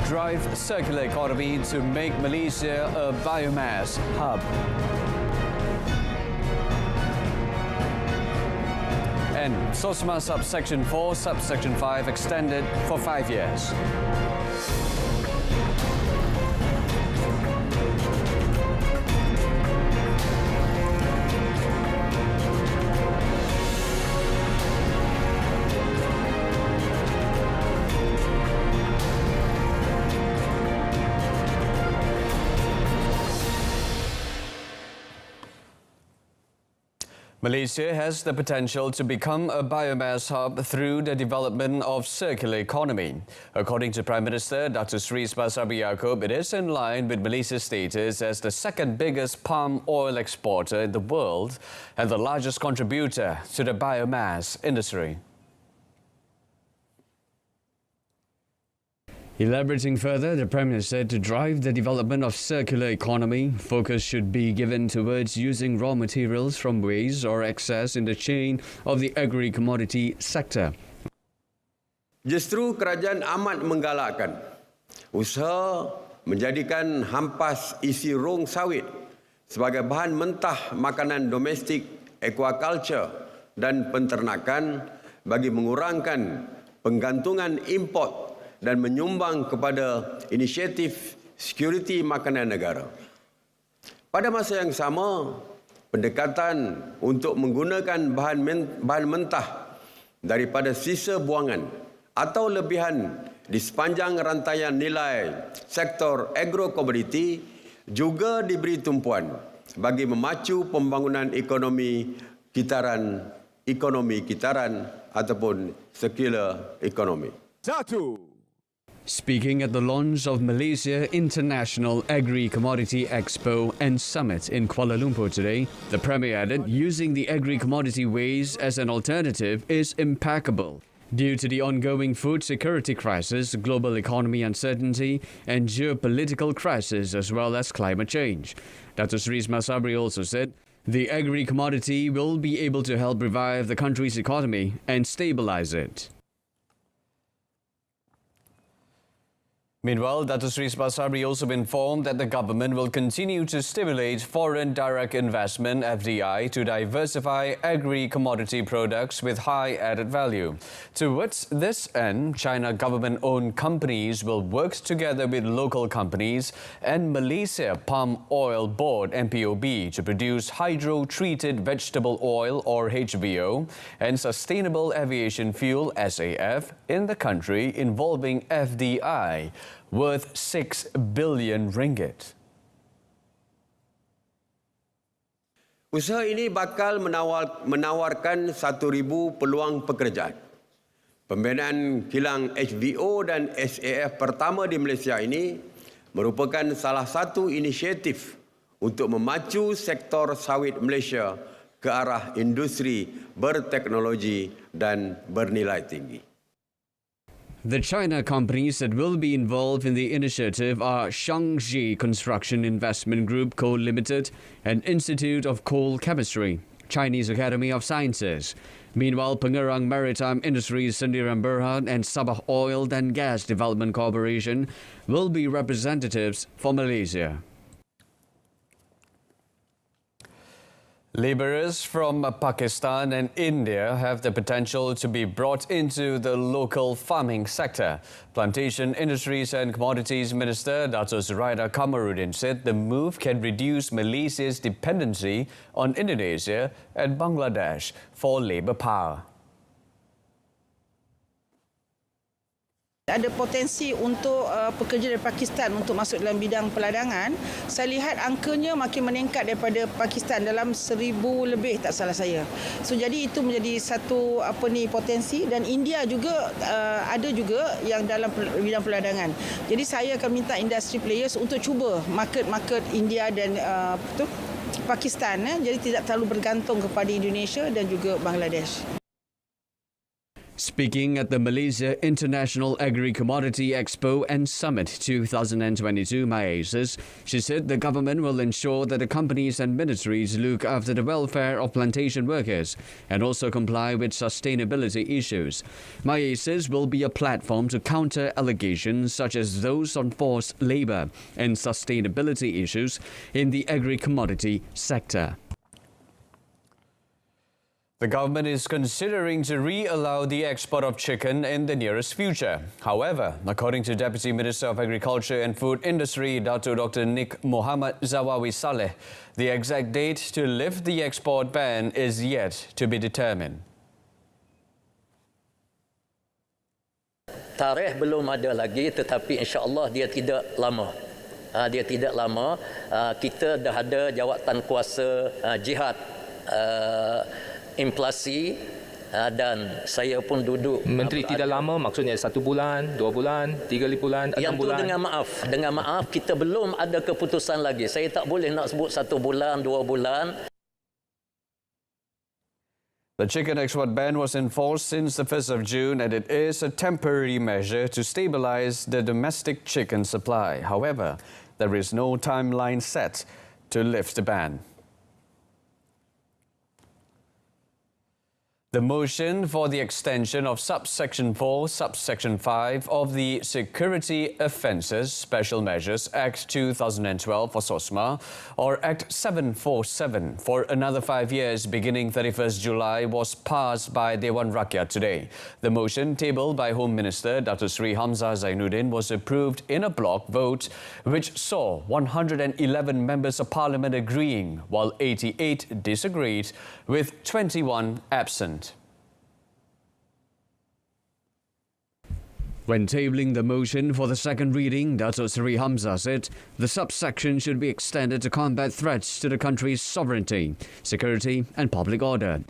drive circular economy to make Malaysia a biomass hub. And SOSMA subsection 4, subsection 5 extended for 5 years. Malaysia has the potential to become a biomass hub through the development of circular economy. According to Prime Minister Dr. Sri Semasa, it is in line with Malaysia's status as the second biggest palm oil exporter in the world and the largest contributor to the biomass industry. Elaborating further, the Prime Minister said to drive the development of circular economy, focus should be given towards using raw materials from waste or excess in the chain of the agri-commodity sector. Justru kerajaan amat menggalakkan usaha menjadikan hampas isi rong sawit sebagai bahan mentah makanan domestik, aquaculture dan penternakan bagi mengurangkan penggantungan import dan menyumbang kepada inisiatif security makanan negara. Pada masa yang sama, pendekatan untuk menggunakan bahan mentah daripada sisa buangan atau lebihan di sepanjang rantaian nilai sektor agro-komoditi juga diberi tumpuan bagi memacu pembangunan ekonomi kitaran ataupun circular economy. Speaking at the launch of Malaysia International Agri-Commodity Expo and Summit in Kuala Lumpur today, the Premier added using the agri-commodity waste as an alternative is impeccable. Due to the ongoing food security crisis, global economy uncertainty and geopolitical crisis as well as climate change. Dr. Sri Semasa also said the agri-commodity will be able to help revive the country's economy and stabilize it. Meanwhile, Dr. Sri Semasa also informed that the government will continue to stimulate foreign direct investment (FDI) to diversify agri-commodity products with high added value. Towards this end, China government-owned companies will work together with local companies and Malaysia Palm Oil Board (MPOB) to produce hydro-treated vegetable oil or HVO and sustainable aviation fuel (SAF) in the country involving FDI. Worth 6 billion ringgit. Usaha ini bakal menawarkan 1,000 peluang pekerjaan. Pembinaan kilang HVO dan SAF pertama di Malaysia ini merupakan salah satu inisiatif untuk memacu sektor sawit Malaysia ke arah industri berteknologi dan bernilai tinggi. The China companies that will be involved in the initiative are Shangji Construction Investment Group Co. Limited and Institute of Coal Chemistry, Chinese Academy of Sciences. Meanwhile, Pengerang Maritime Industries Sdn Bhd and Sabah Oil and Gas Development Corporation will be representatives for Malaysia. Labourers from Pakistan and India have the potential to be brought into the local farming sector. Plantation Industries and Commodities Minister Dato' Zuraida Kamaruddin said the move can reduce Malaysia's dependency on Indonesia and Bangladesh for labour power. Ada potensi untuk pekerja dari Pakistan untuk masuk dalam bidang peladangan. Saya lihat angkanya makin meningkat daripada Pakistan dalam 1,000 lebih tak salah saya. So jadi itu menjadi satu potensi dan India juga ada juga yang dalam bidang peladangan. Jadi saya akan minta industri players untuk cuba market India dan Pakistan jadi tidak terlalu bergantung kepada Indonesia dan juga Bangladesh. Speaking at the Malaysia International Agri-Commodity Expo and Summit 2022 MIASIS, she said the government will ensure that the companies and ministries look after the welfare of plantation workers and also comply with sustainability issues. MIASIS will be a platform to counter allegations such as those on forced labour and sustainability issues in the agri-commodity sector. The government is considering to re-allow the export of chicken in the nearest future. However, according to Deputy Minister of Agriculture and Food Industry, Dr. Nik Mohamad Zawawi Saleh, the exact date to lift the export ban is yet to be determined. Tarikh belum ada lagi, tetapi insya-Allah dia tidak lama. Dia tidak lama. Kita dah ada jawatan kuasa jihad inflasi dan saya pun duduk. Menteri tidak lama maksudnya 1 bulan, 2 bulan, 3 bulan, 6 yang bulan. Dengan maaf kita belum ada keputusan lagi. Saya tak boleh nak sebut 1 bulan, 2 bulan. The chicken export ban was enforced since the 1st of June and it is a temporary measure to stabilize the domestic chicken supply. However, there is no timeline set to lift the ban. The motion for the extension of subsection 4, subsection 5 of the Security Offences Special Measures Act 2012 for SOSMA or Act 747 for another 5 years beginning 31st July was passed by Dewan Rakyat today. The motion tabled by Home Minister Dr. Sri Hamzah Zainuddin was approved in a block vote which saw 111 members of Parliament agreeing while 88 disagreed with 21 absent. When tabling the motion for the second reading, Dato Sri Hamzah said the subsection should be extended to combat threats to the country's sovereignty, security and public order.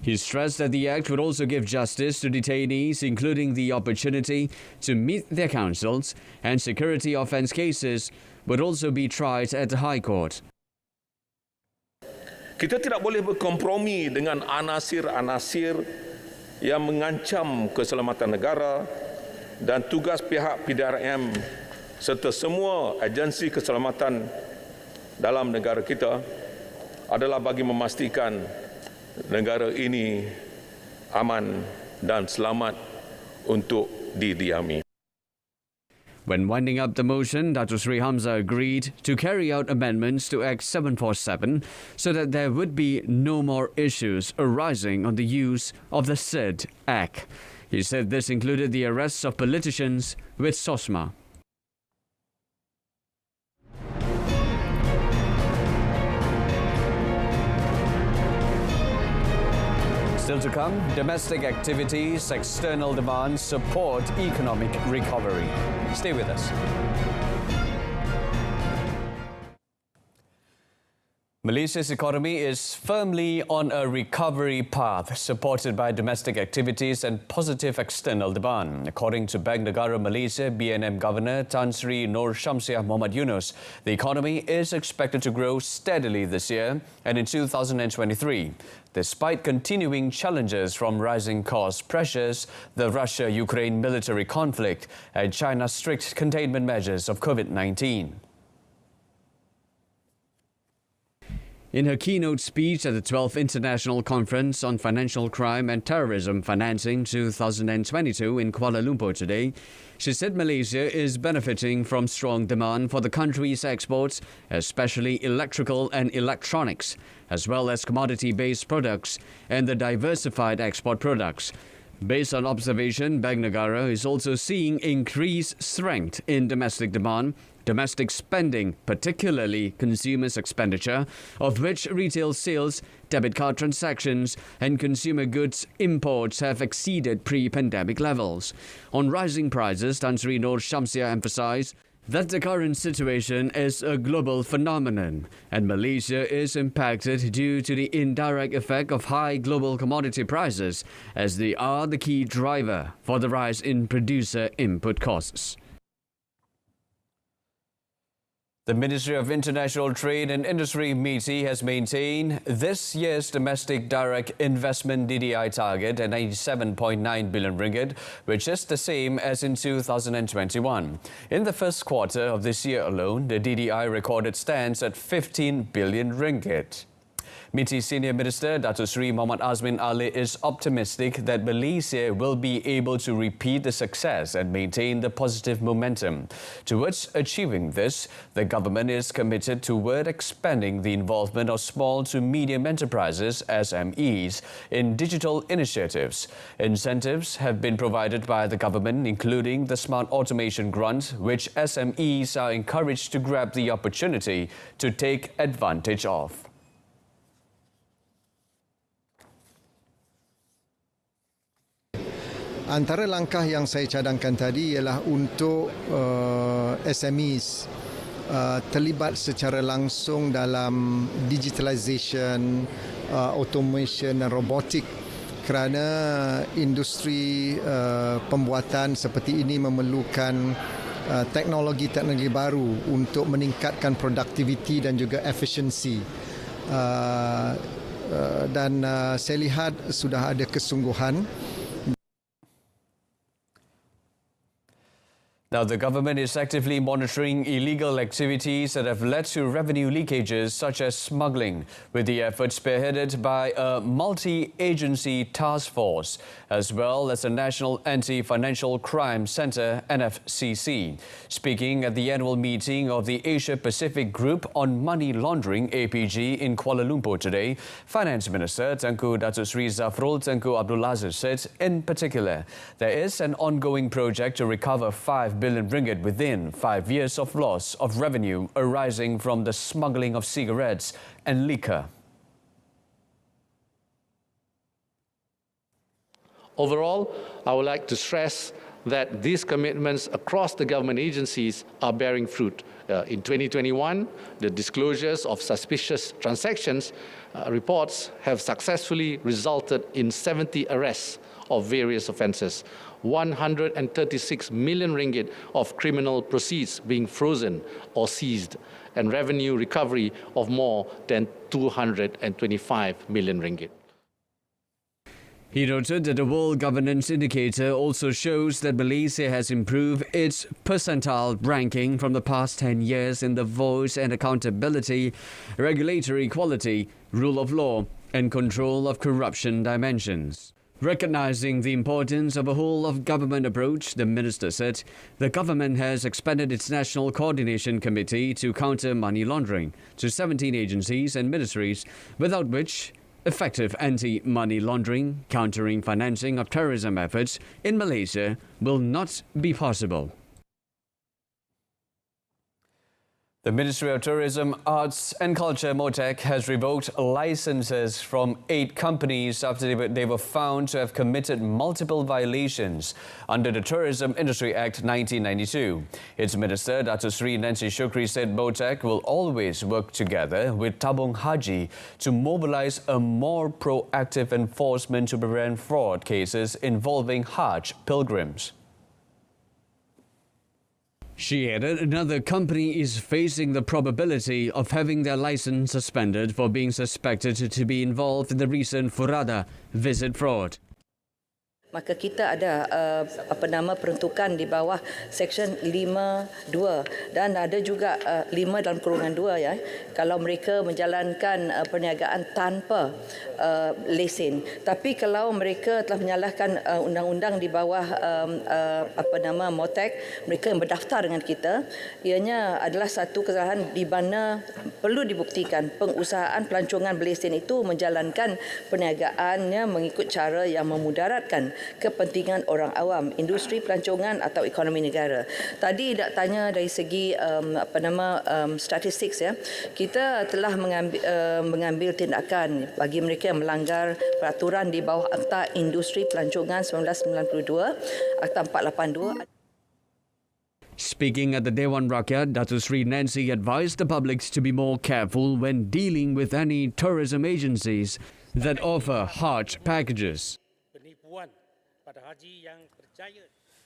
He stressed that the Act would also give justice to detainees, including the opportunity to meet their counsels, and security offence cases would also be tried at the High Court. Kita tidak boleh berkompromi dengan anasir-anasir yang mengancam keselamatan negara dan tugas pihak PDRM serta semua agensi keselamatan dalam negara kita adalah bagi memastikan negara ini aman dan selamat untuk didiami. When winding up the motion, Dr. Sri Hamzah agreed to carry out amendments to Act 747 so that there would be no more issues arising on the use of the said Act. He said this included the arrests of politicians with SOSMA. Still to come, domestic activities, external demand support economic recovery. Stay with us. Malaysia's economy is firmly on a recovery path, supported by domestic activities and positive external demand. According to Bank Negara Malaysia BNM Governor Tan Sri Nur Syamsiah Mohamad Yunus, the economy is expected to grow steadily this year and in 2023. Despite continuing challenges from rising cost pressures, the Russia-Ukraine military conflict, and China's strict containment measures of COVID-19. In her keynote speech at the 12th International Conference on Financial Crime and Terrorism Financing 2022 in Kuala Lumpur today, she said Malaysia is benefiting from strong demand for the country's exports, especially electrical and electronics, as well as commodity-based products and the diversified export products. Based on observation, Bank Negara is also seeing increased strength in domestic demand, domestic spending, particularly consumers' expenditure, of which retail sales, debit card transactions and consumer goods imports have exceeded pre-pandemic levels. On rising prices, Tan Sri Nur Syamsiah emphasized that the current situation is a global phenomenon and Malaysia is impacted due to the indirect effect of high global commodity prices, as they are the key driver for the rise in producer input costs. The Ministry of International Trade and Industry (MITI) has maintained this year's domestic direct investment DDI target at 97.9 billion ringgit, which is the same as in 2021. In the first quarter of this year alone, the DDI recorded stands at 15 billion ringgit. MITI Senior Minister Datuk Seri Muhammad Azmin Ali is optimistic that Malaysia will be able to repeat the success and maintain the positive momentum. Towards achieving this, the government is committed toward expanding the involvement of small to medium enterprises (SMEs) in digital initiatives. Incentives have been provided by the government, including the Smart Automation Grant, which SMEs are encouraged to grab the opportunity to take advantage of. Antara langkah yang saya cadangkan tadi ialah untuk SMEs terlibat secara langsung dalam digitalisation, automation dan robotik, kerana industri pembuatan seperti ini memerlukan teknologi-teknologi baru untuk meningkatkan produktiviti dan juga efisiensi. Dan saya lihat sudah ada kesungguhan. Now, the government is actively monitoring illegal activities that have led to revenue leakages such as smuggling, with the effort spearheaded by a multi-agency task force, as well as the National Anti-Financial Crime Centre (NFCC). Speaking at the annual meeting of the Asia-Pacific Group on Money Laundering (APG) in Kuala Lumpur today, Finance Minister Tengku Datuk Seri Zafrul Tengku Abdul Aziz said, in particular, there is an ongoing project to recover 5 billion ringgit within 5 years of loss of revenue arising from the smuggling of cigarettes and liquor. Overall, I would like to stress that these commitments across the government agencies are bearing fruit. In 2021, the disclosures of suspicious transactions reports have successfully resulted in 70 arrests of various offences, 136 million ringgit of criminal proceeds being frozen or seized, and revenue recovery of more than 225 million ringgit. He noted that the World Governance Indicator also shows that Malaysia has improved its percentile ranking from the past 10 years in the voice and accountability, regulatory quality, rule of law, and control of corruption dimensions. Recognizing the importance of a whole-of-government approach, the minister said the government has expanded its National Coordination Committee to counter money laundering to 17 agencies and ministries, without which effective anti-money laundering, countering financing of terrorism efforts in Malaysia will not be possible. The Ministry of Tourism, Arts and Culture (MOTAC) has revoked licenses from 8 companies after they were found to have committed multiple violations under the Tourism Industry Act 1992. Its Minister, Datuk Seri Nancy Shukri, said MOTAC will always work together with Tabung Haji to mobilise a more proactive enforcement to prevent fraud cases involving Hajj pilgrims. She added another company is facing the probability of having their license suspended for being suspected to be involved in the recent Furada visit fraud. Maka kita ada peruntukan di bawah Seksyen 5(2) dan ada juga 5 dalam kurungan 2 ya. Kalau mereka menjalankan perniagaan tanpa lesen. Tapi kalau mereka telah menyalahkan undang-undang di bawah MOTAC, mereka yang berdaftar dengan kita, ianya adalah satu kesalahan di mana perlu dibuktikan pengusahaan pelancongan berlesen itu menjalankan perniagaannya mengikut cara yang memudaratkan kepentingan orang awam, industri pelancongan atau ekonomi negara. Tadi nak tanya dari segi statistik ya. Kita telah mengambil tindakan bagi mereka yang melanggar peraturan di bawah Akta Industri Pelancongan 1992, Akta 482. Speaking at the Dewan Rakyat, Datuk Seri Nancy advised the public to be more careful when dealing with any tourism agencies that offer Hajj packages.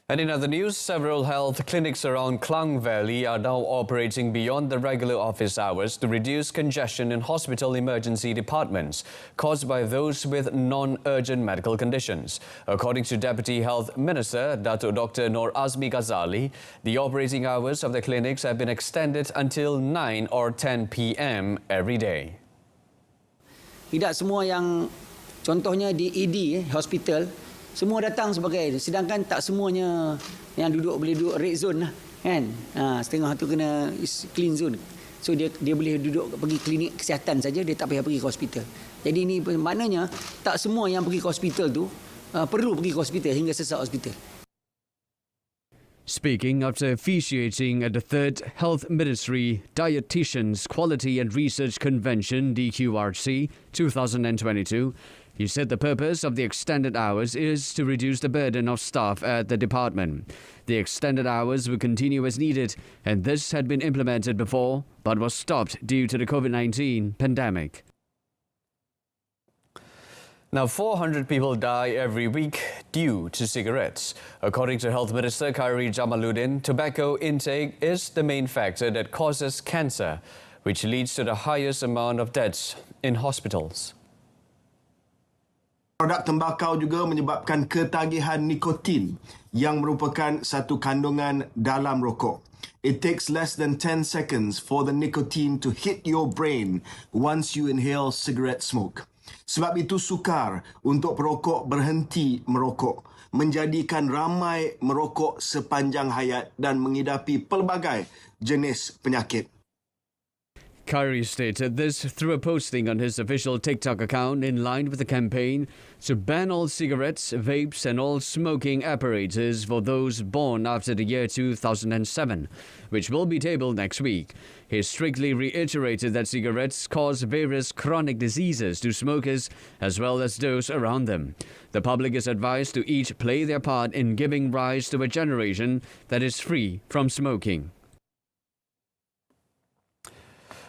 And in other news, several health clinics around Klang Valley are now operating beyond the regular office hours to reduce congestion in hospital emergency departments caused by those with non-urgent medical conditions. According to Deputy Health Minister Datuk Dr. Nur Azmi Ghazali, the operating hours of the clinics have been extended until 9 or 10 p.m. every day. Tidak semua yang contohnya di ED, hospital, semua datang sebagai, sedangkan tak semuanya yang duduk boleh duduk red zone lah, kan? Setengah tu kena clean zone. So dia boleh duduk pergi klinik kesihatan saja, dia tak payah pergi ke hospital. Jadi ini maknanya tak semua yang pergi ke hospital tu perlu pergi ke hospital hingga sesak hospital. Speaking after officiating at the 3rd Health Ministry Dietitians Quality and Research Convention DQRC 2022, he said the purpose of the extended hours is to reduce the burden of staff at the department. The extended hours will continue as needed, and this had been implemented before but was stopped due to the COVID-19 pandemic. Now, 400 people die every week due to cigarettes. According to Health Minister Khairi Jamaluddin, tobacco intake is the main factor that causes cancer, which leads to the highest amount of deaths in hospitals. Produk tembakau juga menyebabkan ketagihan nikotin yang merupakan satu kandungan dalam rokok. It takes less than 10 seconds for the nicotine to hit your brain once you inhale cigarette smoke. Sebab itu sukar untuk perokok berhenti merokok, menjadikan ramai merokok sepanjang hayat dan mengidapi pelbagai jenis penyakit. Khairi stated this through a posting on his official TikTok account in line with the campaign to ban all cigarettes, vapes and all smoking apparatus for those born after the year 2007, which will be tabled next week. He strictly reiterated that cigarettes cause various chronic diseases to smokers as well as those around them. The public is advised to each play their part in giving rise to a generation that is free from smoking.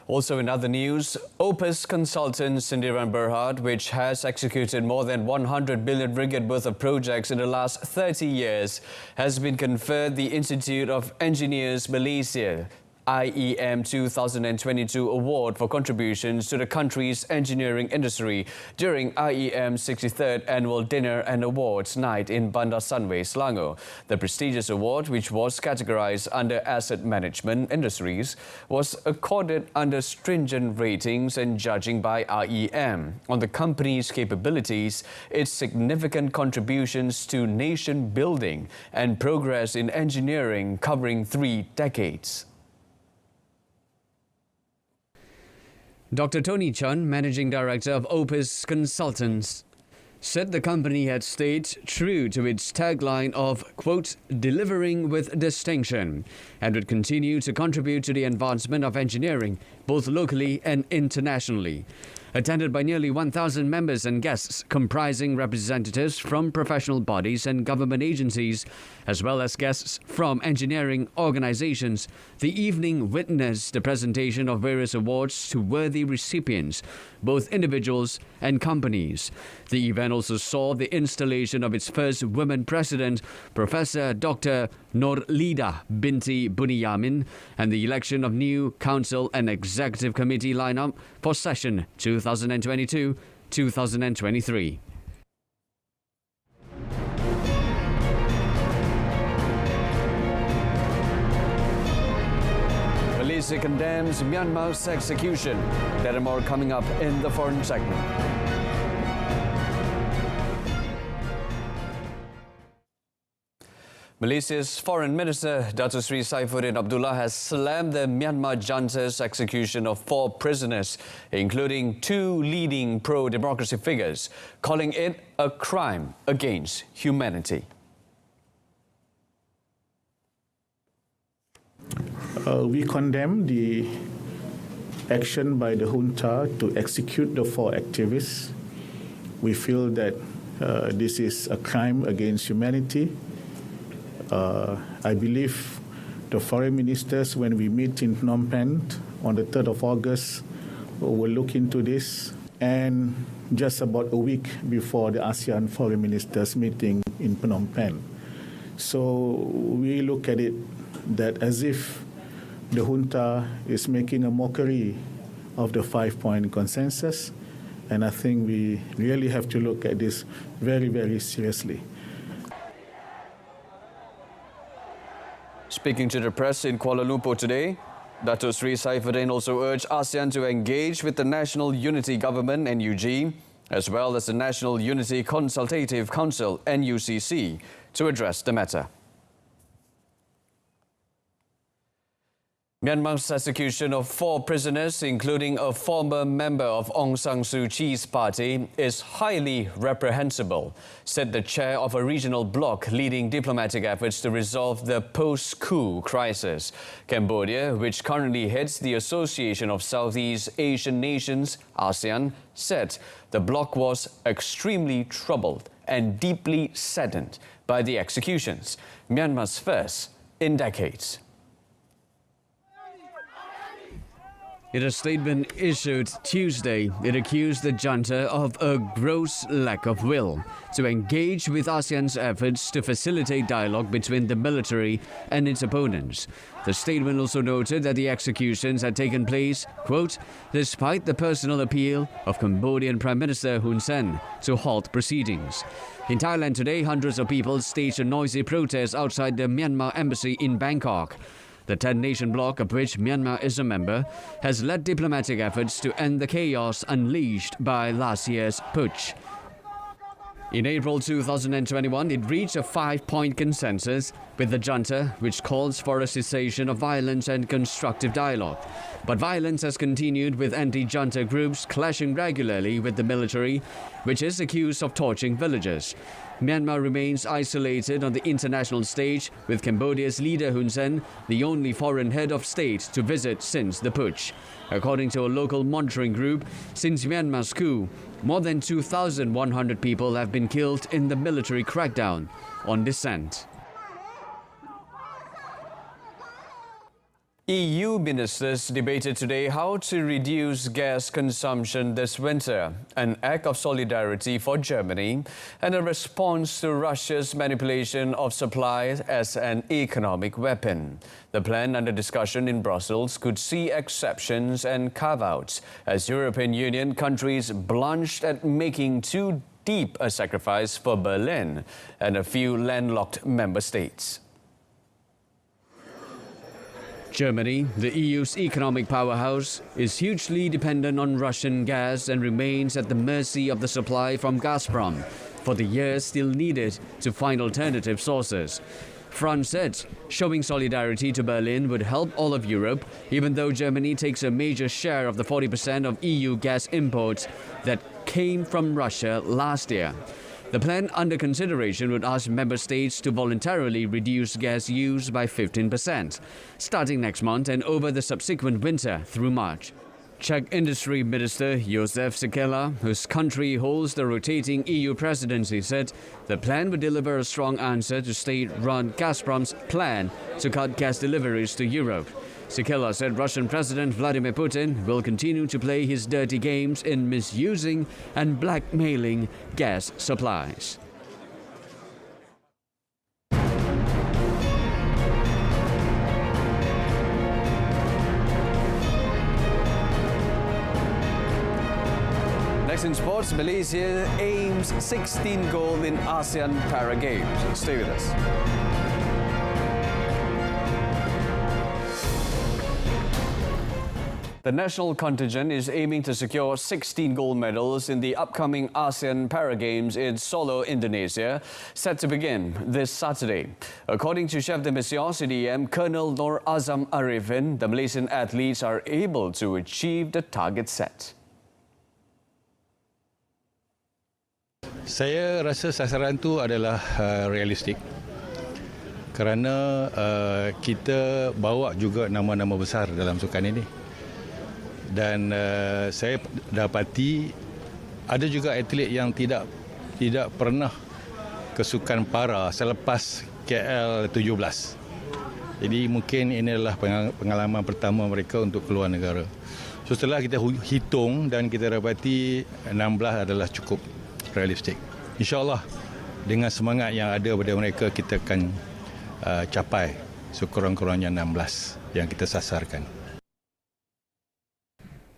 Also in other news, Opus consultant Sindiran Berhad, which has executed more than 100 billion ringgit worth of projects in the last 30 years, has been conferred the Institute of Engineers Malaysia IEM 2022 award for contributions to the country's engineering industry during IEM's 63rd annual dinner and awards night in Bandar Sunway, Selangor. The prestigious award, which was categorized under asset management industries, was accorded under stringent ratings and judging by IEM on the company's capabilities, its significant contributions to nation building and progress in engineering covering 3 decades. Dr. Tony Chun, Managing Director of Opus Consultants, said the company had stayed true to its tagline of, quote, delivering with distinction, and would continue to contribute to the advancement of engineering, both locally and internationally. Attended by nearly 1,000 members and guests comprising representatives from professional bodies and government agencies, as well as guests from engineering organizations, the evening witnessed the presentation of various awards to worthy recipients, both individuals and companies. The event also saw the installation of its first women president, Professor Dr. Nurlida Binti Buniyamin, and the election of new council and executive committee lineup for session 2022-2023. Malaysia condemns Myanmar's execution. There are more coming up in the foreign segment. Malaysia's Foreign Minister Datuk Seri Saifuddin Abdullah has slammed the Myanmar junta's execution of 4 prisoners, including 2 leading pro-democracy figures, calling it a crime against humanity. We condemn the action by the junta to execute the 4 activists. We feel that this is a crime against humanity. I believe the foreign ministers, when we meet in Phnom Penh on the 3rd of August, will look into this. And just about a week before the ASEAN foreign ministers meeting in Phnom Penh. So we look at it that as if the junta is making a mockery of the 5-point consensus, and I think we really have to look at this very, very seriously. Speaking to the press in Kuala Lumpur today, Dato' Sri Saifuddin also urged ASEAN to engage with the National Unity Government (NUG), as well as the National Unity Consultative Council (NUCC) to address the matter. Myanmar's execution of 4 prisoners, including a former member of Aung San Suu Kyi's party, is highly reprehensible, said the chair of a regional bloc leading diplomatic efforts to resolve the post-coup crisis. Cambodia, which currently heads the Association of Southeast Asian Nations, ASEAN, said the bloc was extremely troubled and deeply saddened by the executions, Myanmar's first in decades. In a statement issued Tuesday, it accused the junta of a gross lack of will to engage with ASEAN's efforts to facilitate dialogue between the military and its opponents. The statement also noted that the executions had taken place, quote, despite the personal appeal of Cambodian Prime Minister Hun Sen to halt proceedings. In Thailand today, hundreds of people staged a noisy protest outside the Myanmar embassy in Bangkok. The 10-nation bloc, of which Myanmar is a member, has led diplomatic efforts to end the chaos unleashed by last year's putsch. In April 2021, it reached a 5-point consensus with the junta, which calls for a cessation of violence and constructive dialogue. But violence has continued, with anti-junta groups clashing regularly with the military, which is accused of torching villagers. Myanmar remains isolated on the international stage, with Cambodia's leader Hun Sen the only foreign head of state to visit since the putsch. According to a local monitoring group, since Myanmar's coup, more than 2,100 people have been killed in the military crackdown on dissent. EU ministers debated today how to reduce gas consumption this winter, an act of solidarity for Germany and a response to Russia's manipulation of supplies as an economic weapon. The plan under discussion in Brussels could see exceptions and carve-outs as European Union countries blanched at making too deep a sacrifice for Berlin and a few landlocked member states. Germany, the EU's economic powerhouse, is hugely dependent on Russian gas and remains at the mercy of the supply from Gazprom for the years still needed to find alternative sources. France said showing solidarity to Berlin would help all of Europe, even though Germany takes a major share of the 40% of EU gas imports that came from Russia last year. The plan under consideration would ask member states to voluntarily reduce gas use by 15%, starting next month and over the subsequent winter through March. Czech Industry Minister Josef Sikela, whose country holds the rotating EU presidency, said the plan would deliver a strong answer to state-run Gazprom's plan to cut gas deliveries to Europe. Sikela said Russian President Vladimir Putin will continue to play his dirty games in misusing and blackmailing gas supplies. Next in sports, Malaysia aims 16 goals in ASEAN Para Games. Stay with us. The national contingent is aiming to secure 16 gold medals in the upcoming ASEAN Para Games in Solo, Indonesia, set to begin this Saturday. According to Chef de Mission CDM Colonel Nur Azam Arifin, the Malaysian athletes are able to achieve the target set. Saya rasa sasaran itu adalah realistik kerana kita bawa juga nama-nama besar dalam sukan ini. Dan saya dapati ada juga atlet yang tidak pernah ke sukan para selepas KL 17. Jadi mungkin ini adalah pengalaman pertama mereka untuk keluar negara. So setelah kita hitung dan kita dapati 16 adalah cukup realistik. InsyaAllah dengan semangat yang ada pada mereka, kita akan capai sekurang-kurangnya 16 yang kita sasarkan.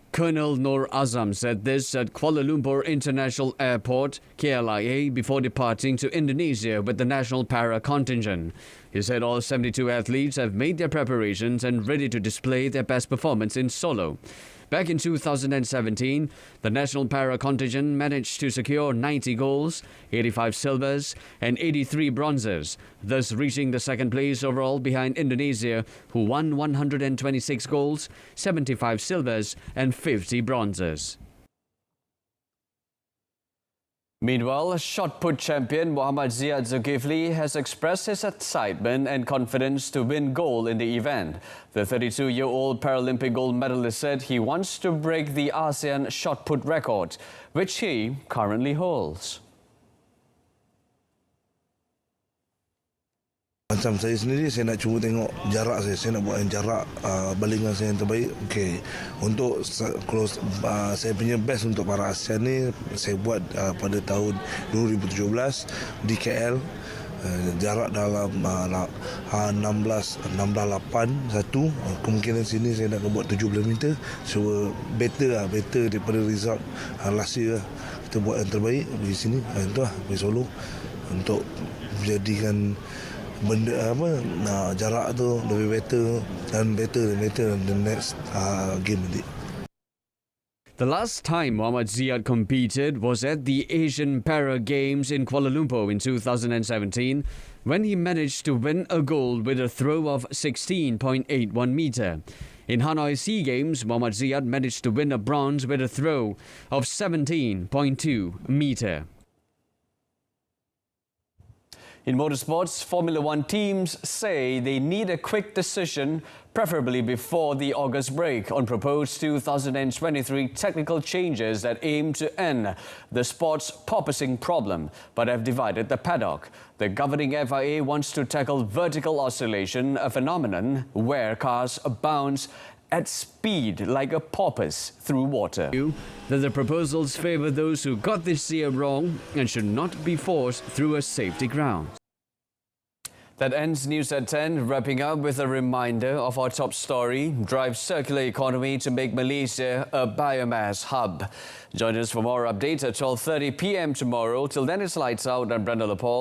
Colonel Nur Azam said this at Kuala Lumpur International Airport, KLIA, before departing to Indonesia with the national para contingent. He said all 72 athletes have made their preparations and ready to display their best performance in solo. Back in 2017, the national para contingent managed to secure 90 golds, 85 silvers and 83 bronzes, thus reaching the second place overall behind Indonesia, who won 126 golds, 75 silvers and 50 bronzes. Meanwhile, shot put champion Muhammad Ziad Zulkifli has expressed his excitement and confidence to win gold in the event. The 32-year-old Paralympic gold medalist said he wants to break the ASEAN shot put record, which he currently holds. Macam saya sendiri, saya nak cuba tengok jarak saya nak buat yang jarak balingan saya yang terbaik. Okey, untuk kalau saya punya best untuk para ASEAN ni, saya buat pada tahun 2017 di KL, jarak dalam 16.8 kemungkinan sini saya nak buat 17 meter. So better daripada result last year. Kita buat yang terbaik di sini, itu lah di Solo, untuk menjadikan benda jarak tu lebih better the next game nanti. The last time Muhammad Ziad competed was at the Asian Para Games in Kuala Lumpur in 2017, when he managed to win a gold with a throw of 16.81 meter. In Hanoi SEA Games, Muhammad Ziad managed to win a bronze with a throw of 17.2 meter. In motorsports, Formula One teams say they need a quick decision, preferably before the August break, on proposed 2023 technical changes that aim to end the sport's porpoising problem, but have divided the paddock. The governing FIA wants to tackle vertical oscillation, a phenomenon where cars bounce at speed like a porpoise through water. That the proposals favour those who got this year wrong and should not be forced through a safety ground. That ends News at 10, wrapping up with a reminder of our top story: drive circular economy to make Malaysia a biomass hub. Join us for more updates at 12:30 p.m. tomorrow. Till then, it's lights out. I'm Brenda Paul.